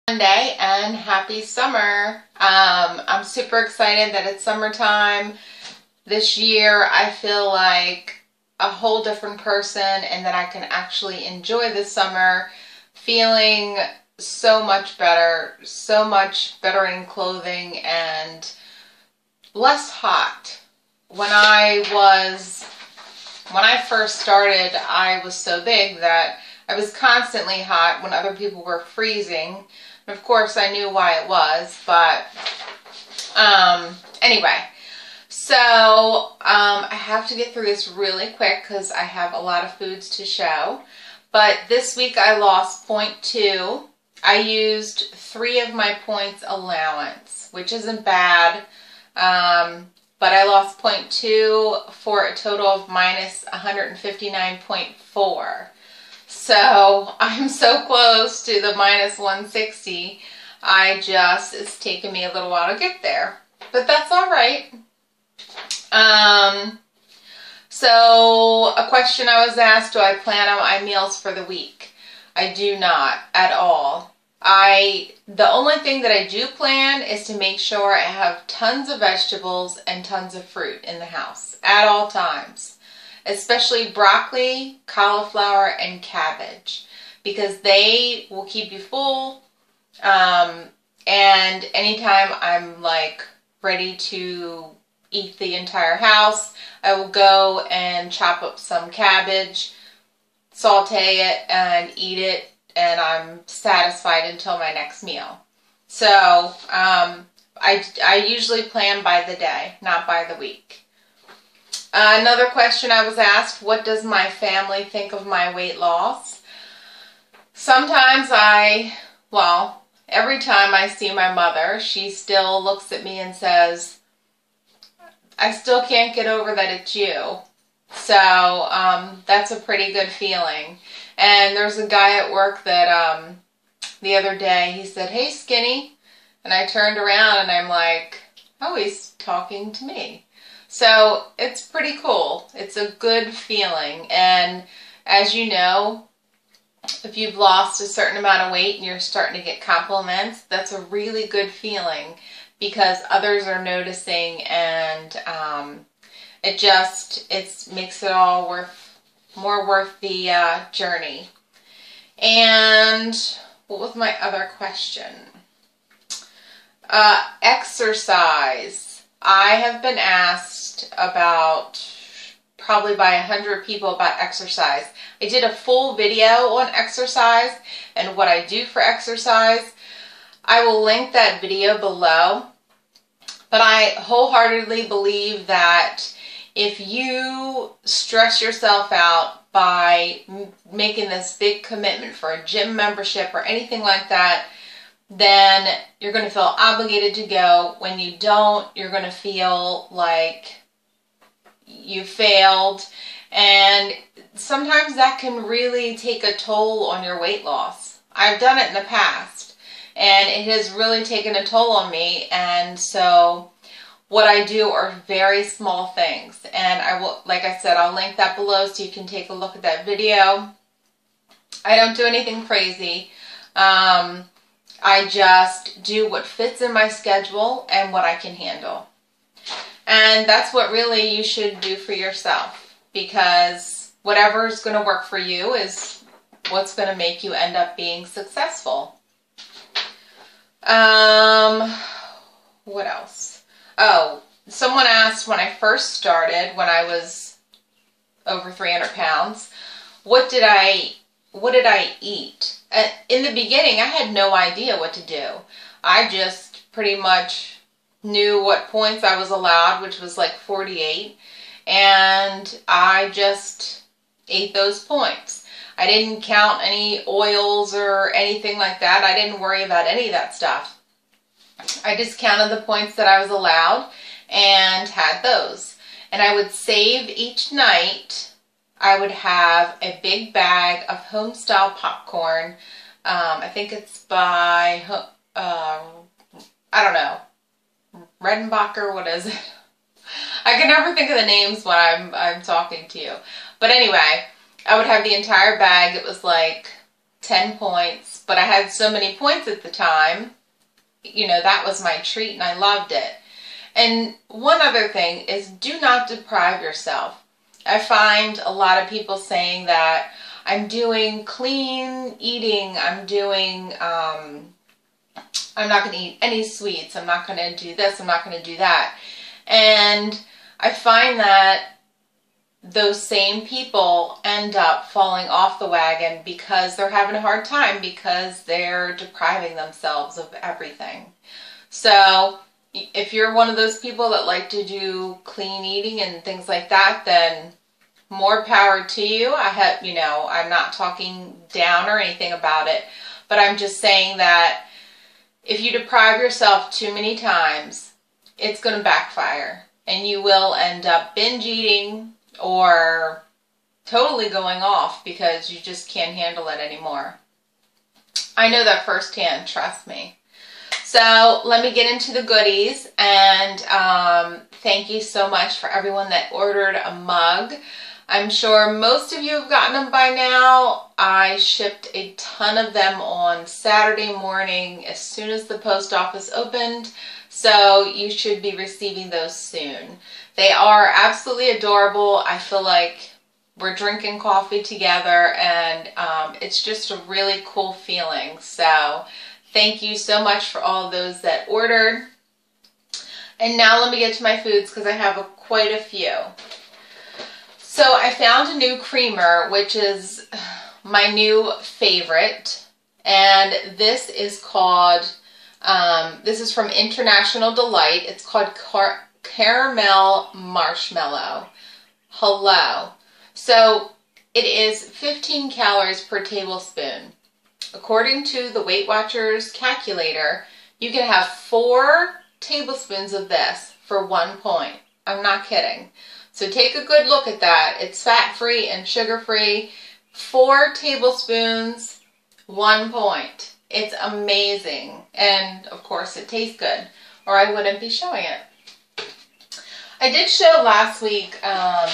Monday and happy summer. I'm super excited that it's summertime. This year I feel like a whole different person and that I can actually enjoy the summer feeling so much better in clothing and less hot. When I first started, I was so big that I was constantly hot when other people were freezing. And of course, I knew why it was, but anyway. So I have to get through this really quick because I have a lot of foods to show. But this week I lost 0.2. I used 3 of my points allowance, which isn't bad. But I lost 0.2 for a total of minus 159.4. So I'm so close to the minus 160. It's taken me a little while to get there, but that's all right. So a question I was asked, do I plan on my meals for the week? I do not at all. The only thing that I do plan is to make sure I have tons of vegetables and tons of fruit in the house at all times, especially broccoli, cauliflower, and cabbage, because they will keep you full. And anytime I'm like ready to eat the entire house, I will go and chop up some cabbage, saute it, and eat it, and I'm satisfied until my next meal. So I usually plan by the day, not by the week. Another question I was asked, what does my family think of my weight loss? Sometimes every time I see my mother, she still looks at me and says, I still can't get over that it's you. So that's a pretty good feeling. And there's a guy at work that the other day, he said, "Hey, skinny." And I turned around and I'm like, oh, he's talking to me. So it's pretty cool. It's a good feeling. And as you know, if you've lost a certain amount of weight and you're starting to get compliments, that's a really good feeling because others are noticing, and it makes it all more worth the journey. And what was my other question? Exercise. I have been asked about probably by 100 people about exercise. I did a full video on exercise and what I do for exercise. I will link that video below. But I wholeheartedly believe that if you stress yourself out by making this big commitment for a gym membership or anything like that, then you're going to feel obligated to go. When you don't, you're going to feel like you failed. And sometimes that can really take a toll on your weight loss. I've done it in the past, and it has really taken a toll on me. And so what I do are very small things. And I will, like I said, I'll link that below so you can take a look at that video. I don't do anything crazy. I just do what fits in my schedule and what I can handle. And that's what really you should do for yourself, because whatever is going to work for you is what's going to make you end up being successful. What else? Oh, someone asked when I first started, when I was over 300 pounds, what did I eat? In the beginning, I had no idea what to do. I just pretty much knew what points I was allowed, which was like 48, and I just ate those points. I didn't count any oils or anything like that. I didn't worry about any of that stuff. I just counted the points that I was allowed and had those. And I would save each night. I would have a big bag of home-style popcorn. I think it's by, I don't know, Redenbacher, what is it? I can never think of the names when I'm talking to you. But anyway, I would have the entire bag. It was like 10 points but I had so many points at the time, you know, that was my treat and I loved it. And one other thing is, do not deprive yourself. I find a lot of people saying that I'm doing clean eating, I'm not going to eat any sweets, I'm not going to do this, I'm not going to do that. And I find that those same people end up falling off the wagon because they're having a hard time, because they're depriving themselves of everything. So if you're one of those people that like to do clean eating and things like that, then more power to you. I'm not talking down or anything about it, but I'm just saying that if you deprive yourself too many times, it's going to backfire and you will end up binge eating or totally going off because you just can't handle it anymore. I know that firsthand, trust me. So let me get into the goodies, and thank you so much for everyone that ordered a mug. I'm sure most of you have gotten them by now. I shipped a ton of them on Saturday morning as soon as the post office opened, so you should be receiving those soon. They are absolutely adorable. I feel like we're drinking coffee together, and it's just a really cool feeling. So thank you so much for all those that ordered. And now let me get to my foods because I have quite a few. So I found a new creamer, which is my new favorite, and this is called, this is from International Delight. It's called Caramel Marshmallow. Hello. So it is 15 calories per tablespoon. According to the Weight Watchers calculator, you can have 4 tablespoons of this for 1 point. I'm not kidding. So take a good look at that. It's fat-free and sugar-free. 4 tablespoons, 1 point. It's amazing. And of course it tastes good, or I wouldn't be showing it. I did show last week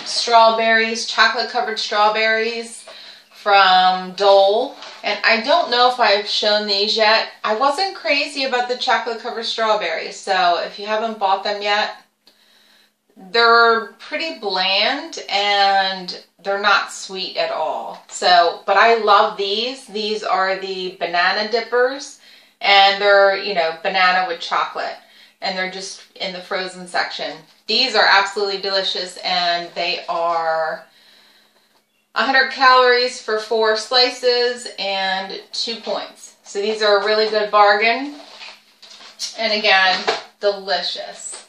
strawberries, chocolate-covered strawberries from Dole. And I don't know if I've shown these yet. I wasn't crazy about the chocolate-covered strawberries, so if you haven't bought them yet, they're pretty bland and they're not sweet at all. So, but I love these. These are the banana dippers, and they're, you know, banana with chocolate, and they're just in the frozen section. These are absolutely delicious, and they are 100 calories for 4 slices and 2 points. So these are a really good bargain. And again, delicious.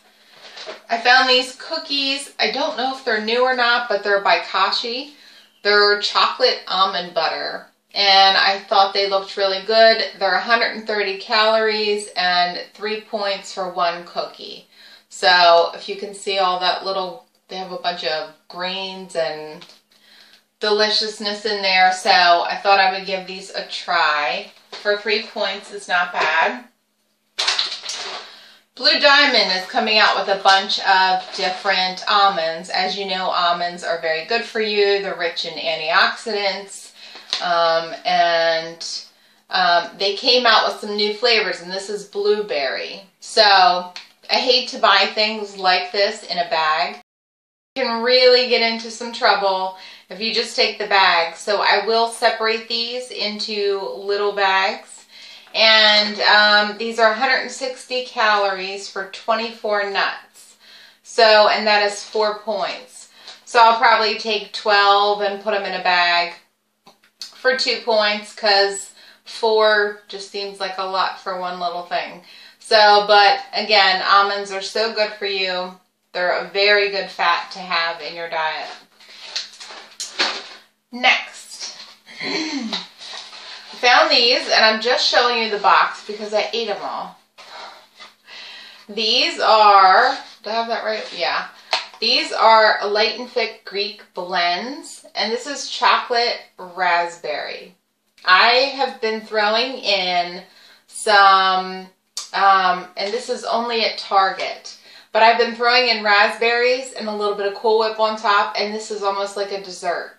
I found these cookies. I don't know if they're new or not, but they're by Kashi. They're chocolate almond butter. And I thought they looked really good. They're 130 calories and 3 points for 1 cookie. So if you can see all that little, they have a bunch of grains and deliciousness in there. So I thought I would give these a try. For 3 points, it's not bad. Blue Diamond is coming out with a bunch of different almonds. As you know, almonds are very good for you. They're rich in antioxidants. They came out with some new flavors, and this is blueberry. So I hate to buy things like this in a bag. You can really get into some trouble if you just take the bag. So I will separate these into little bags. And these are 160 calories for 24 nuts. So, and that is 4 points. So I'll probably take 12 and put them in a bag for 2 points, because 4 just seems like a lot for one little thing. So, but again, almonds are so good for you. They're a very good fat to have in your diet. Next. I found these, and I'm just showing you the box because I ate them all. These are, do I have that right? Yeah. These are Light and Fit Greek blends, and this is chocolate raspberry. I have been throwing in some, and this is only at Target, but I've been throwing in raspberries and a little bit of Cool Whip on top, and this is almost like a dessert.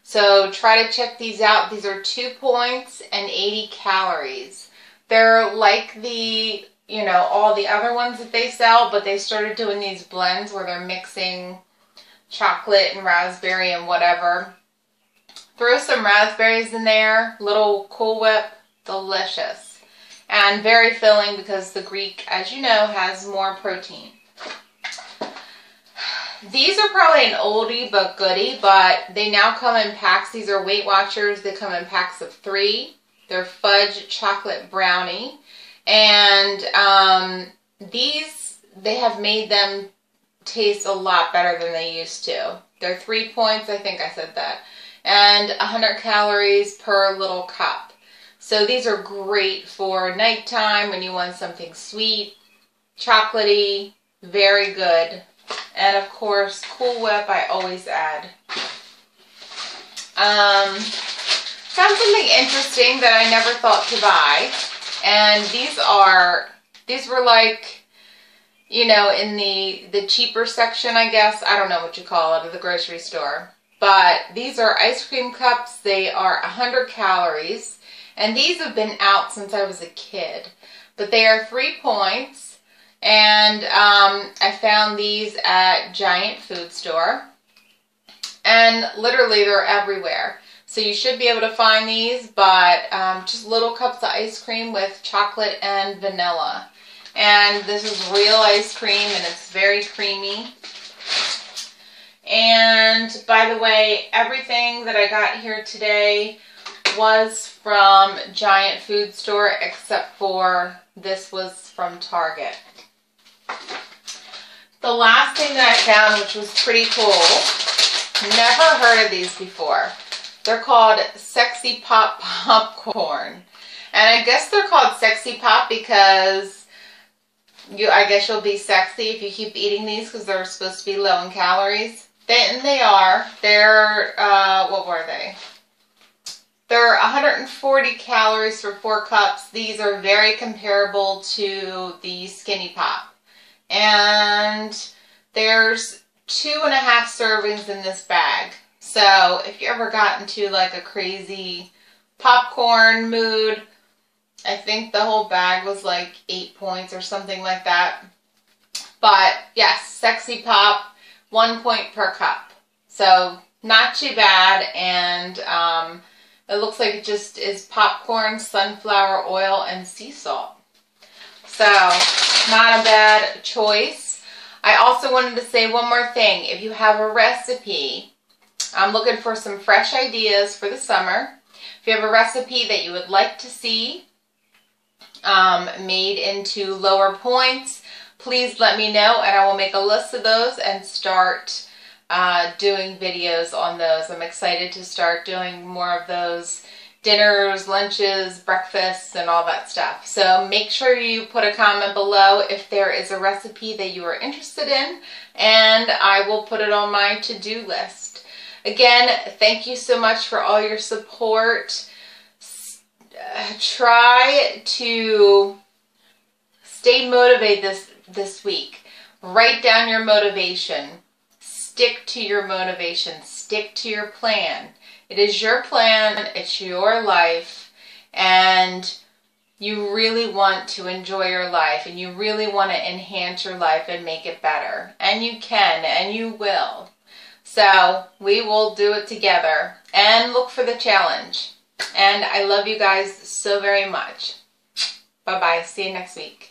So try to check these out. These are 2 points and 80 calories. They're like the, you know, all the other ones that they sell, but they started doing these blends where they're mixing chocolate and raspberry and whatever. Throw some raspberries in there, little Cool Whip, delicious. And very filling because the Greek, as you know, has more protein. These are probably an oldie but goodie, but they now come in packs. These are Weight Watchers. They come in packs of 3. They're fudge chocolate brownie. And these, they have made them taste a lot better than they used to. They're 3 points, I think I said that. And 100 calories per little cup. So these are great for nighttime when you want something sweet, chocolatey, very good. And of course, Cool Whip I always add. Found something interesting that I never thought to buy. And these were like, you know, in the cheaper section, I guess. I don't know what you call it, at the grocery store. But these are ice cream cups. They are 100 calories. And these have been out since I was a kid. But they are 3 points. And I found these at Giant Food Store. And literally they're everywhere. So you should be able to find these, but just little cups of ice cream with chocolate and vanilla. And this is real ice cream and it's very creamy. And by the way, everything that I got here today was from Giant Food Store except for this was from Target. The last thing that I found, which was pretty cool, never heard of these before. They're called Sexy Pop Popcorn. And I guess they're called Sexy Pop because I guess you'll be sexy if you keep eating these because they're supposed to be low in calories. And they are. They're, what were they? They're 140 calories for 4 cups. These are very comparable to the Skinny Pop. And there's 2.5 servings in this bag. So if you ever got into like a crazy popcorn mood, I think the whole bag was like 8 points or something like that. But yes, Sexy Pop, 1 point per cup. So not too bad. And it looks like it just is popcorn, sunflower oil, and sea salt. So not a bad choice. I also wanted to say one more thing. If you have a recipe, I'm looking for some fresh ideas for the summer. If you have a recipe that you would like to see made into lower points, please let me know and I will make a list of those and start doing videos on those. I'm excited to start doing more of those dinners, lunches, breakfasts, and all that stuff. So make sure you put a comment below if there is a recipe that you are interested in, and I will put it on my to-do list. Again, thank you so much for all your support. Try to stay motivated this week. Write down your motivation. Stick to your motivation. Stick to your plan. It is your plan, it's your life, and you really want to enjoy your life, and you really want to enhance your life and make it better. And you can, and you will. So we will do it together, and look for the challenge. And I love you guys so very much. Bye-bye. See you next week.